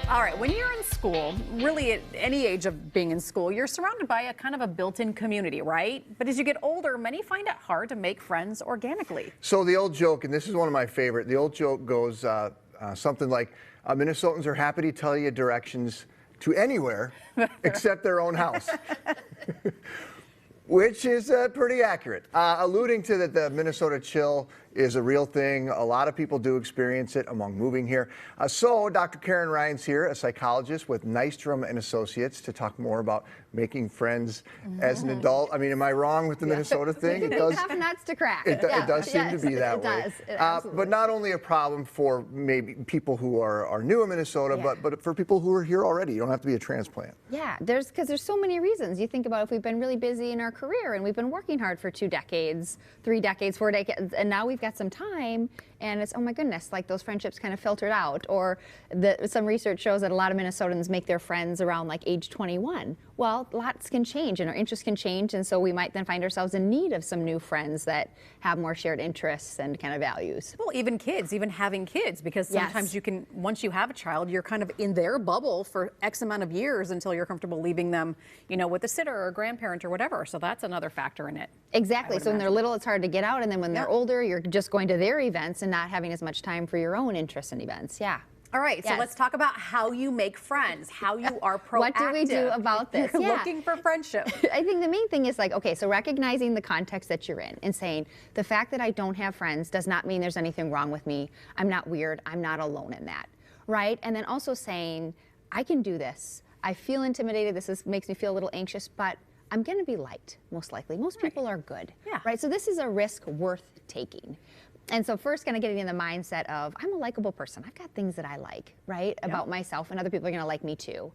All right, when you're in school, really at any age of being in school, you're surrounded by a kind of a built-in community, right? But as you get older, many find it hard to make friends organically. So the old joke, and this is one of my favorite, the old joke goes something like, Minnesotans are happy to tell you directions to anywhere except their own house. Which is pretty accurate. Alluding to that the Minnesota chill is a real thing. A lot of people do experience it among moving here. So Dr. Karin Ryan's here, a psychologist with Nystrom and Associates, to talk more about making friends as an adult. I mean, am I wrong with the Minnesota thing? It does. Tough nuts to crack. It does seem to be that way. It does. But not only a problem for maybe people who are new in Minnesota, but for people who are here already. You don't have to be a transplant. Yeah, because there's so many reasons. You think about if we've been really busy in our career and we've been working hard for 2 decades, 3 decades, 4 decades, and now we've got some time, and it's, oh my goodness, like those friendships kind of filtered out. Or some research shows that a lot of Minnesotans make their friends around like age 21. Well, lots can change and our interests can change, and so we might then find ourselves in need of some new friends that have more shared interests and kind of values. Well, even kids, even having kids, because sometimes you can, once you have a child, you're kind of in their bubble for X amount of years until you're comfortable leaving them, you know, with a sitter or a grandparent or whatever. So that's another factor in it. Exactly. So when they're little, it's hard to get out, and then when they're older, you're just going to their events and not having as much time for your own interests and events. Yeah. All right, so let's talk about how you make friends, how you are proactive. What do we do about this? You're looking for friendship. I think the main thing is like, okay, so recognizing the context that you're in and saying, the fact that I don't have friends does not mean there's anything wrong with me. I'm not weird. I'm not alone in that, right? And then also saying, I can do this. I feel intimidated. This makes me feel a little anxious, but I'm going to be liked, most likely. Most people are good, right? So this is a risk worth taking. And so first kind of getting in the mindset of, I'm a likable person. I've got things that I like, right, about myself, and other people are going to like me too.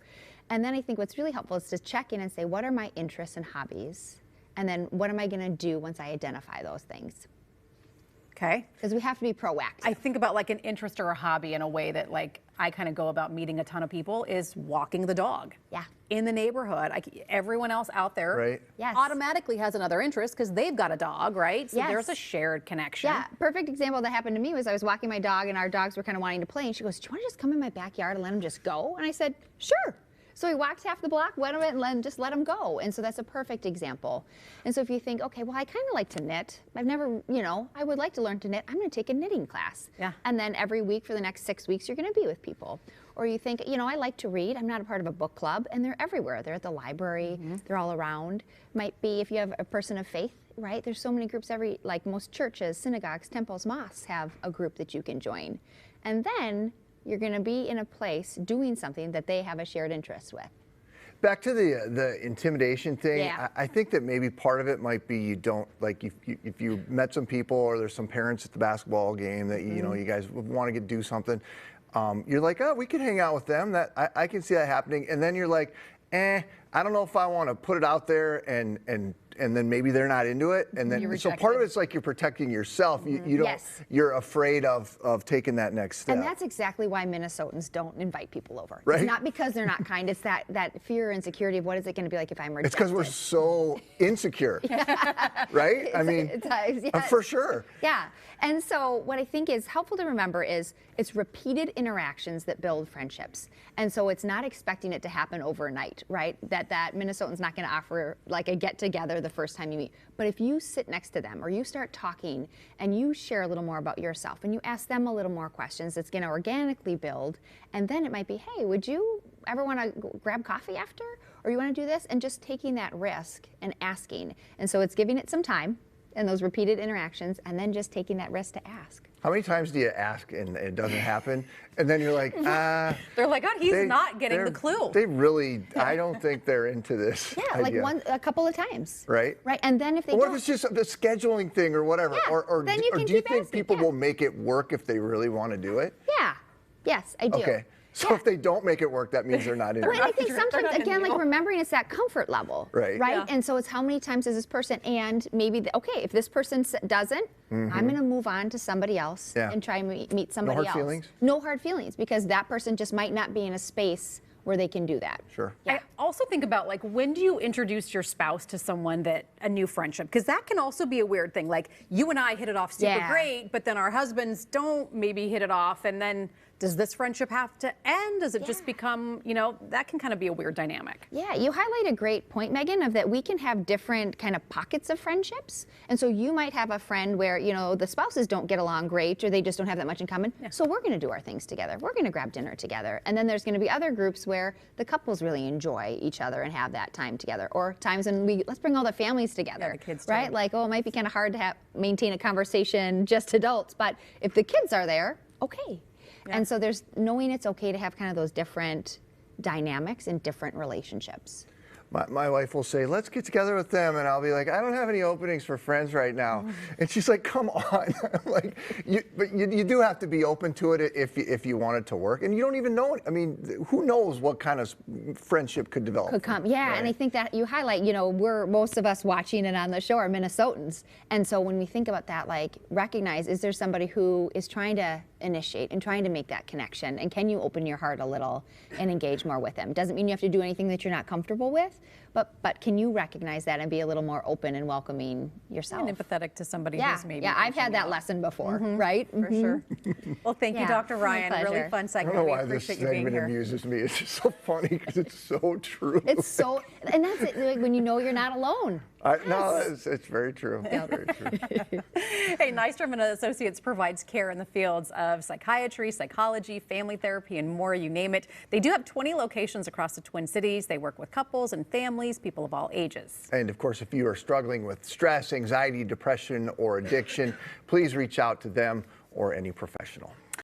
And then I think what's really helpful is to check in and say, what are my interests and hobbies? And then what am I going to do once I identify those things? Okay. Because we have to be proactive. I think about like an interest or a hobby in a way that like I kind of go about meeting a ton of people is walking the dog. Yeah. In the neighborhood. Everyone else out there automatically has another interest because they've got a dog, right? So there's a shared connection. Yeah. Perfect example that happened to me was I was walking my dog and our dogs were kind of wanting to play, and she goes, do you want to just come in my backyard and let them just go? And I said, sure. So we walked half the block, went on it, and just let them go. And so that's a perfect example. And so if you think, okay, well, I kind of like to knit. I've never, you know, I would like to learn to knit. I'm going to take a knitting class. Yeah. And then every week for the next 6 weeks, you're going to be with people. Or you think, you know, I like to read. I'm not a part of a book club. And they're everywhere. They're at the library. They're all around. Might be if you have a person of faith, right? There's so many groups, like most churches, synagogues, temples, mosques have a group that you can join. And then you're going to be in a place doing something that they have a shared interest with. Back to the intimidation thing, I think that maybe part of it might be you don't, like if you met some people or there's some parents at the basketball game that, you know, you guys want to do something, you're like, oh, we could hang out with them. That I can see that happening. And then you're like, I don't know if I want to put it out there and then maybe they're not into it, and then so part of it's like you're protecting yourself. You don't. You're afraid of taking that next step. And that's exactly why Minnesotans don't invite people over. Right? It's not because they're not kind. It's that fear and insecurity of what is it going to be like if I'm rejected. It's because we're so insecure, right? I mean, for sure. Yeah. And so what I think is helpful to remember is it's repeated interactions that build friendships. And so it's not expecting it to happen overnight, right? That Minnesotan's not going to offer like a get together the first time you meet. But if you sit next to them or you start talking and you share a little more about yourself and you ask them a little more questions, it's going to organically build. And then it might be, hey, would you ever want to grab coffee after? Or you want to do this? And just taking that risk and asking. And so it's giving it some time and those repeated interactions, and then just taking that risk to ask. How many times do you ask and it doesn't happen? And then you're like, they're like, oh, he's not getting the clue. They really, I don't think they're into this. Yeah, idea. like a couple of times. Right? Right, and then if they what if it's just the scheduling thing or whatever? Yeah, or then do you think people will make it work if they really want to do it? Yeah, yes, I do. Okay. So if they don't make it work, that means they're not in it. Well, I think sometimes, again, like remembering it's that comfort level, right? Yeah. And so it's how many times does this person, and maybe, okay, if this person doesn't, I'm going to move on to somebody else and try and meet somebody else. No hard feelings? No hard feelings, because that person just might not be in a space where they can do that. Sure. Yeah. I also think about, like, when do you introduce your spouse to someone a new friendship? Because that can also be a weird thing. Like, you and I hit it off super great, but then our husbands don't maybe hit it off, and then does this friendship have to end? Does it just become, you know, that can kind of be a weird dynamic. Yeah, you highlight a great point, Megan, of that we can have different kind of pockets of friendships. And so you might have a friend where, you know, the spouses don't get along great or they just don't have that much in common. Yeah. So we're going to do our things together. We're going to grab dinner together. And then there's going to be other groups where the couples really enjoy each other and have that time together. Or times when let's bring all the families together. Yeah, the kids right? too. Like, oh, it might be kind of hard to maintain a conversation just adults. But if the kids are there, okay. Yeah. And so there's knowing it's okay to have kind of those different dynamics in different relationships. My wife will say, let's get together with them. And I'll be like, I don't have any openings for friends right now. And she's like, come on. Like, but you do have to be open to it if you want it to work. And you don't even know it. I mean, who knows what kind of friendship could develop. Could come, yeah. Right? And I think that you highlight, you know, most of us watching it on the show are Minnesotans. And so when we think about that, like, recognize, is there somebody who is trying to initiate and trying to make that connection? And can you open your heart a little and engage more with them? Doesn't mean you have to do anything that you're not comfortable with, but can you recognize that and be a little more open and welcoming yourself? And empathetic to somebody who's maybe. Yeah, I've had that lesson before, right? For sure. Well, thank you, Dr. Ryan. Really fun segment. I don't know we why this appreciate you being segment here. amuses me. It's just so funny because it's so true. It's so, and that's it, like, when you know you're not alone. No, it's very true. Yeah. Very true. Hey, Nystrom and Associates provides care in the fields of psychiatry, psychology, family therapy, and more, you name it. They do have 20 locations across the Twin Cities. They work with couples and families, people of all ages. And of course, if you are struggling with stress, anxiety, depression, or addiction, please reach out to them or any professional.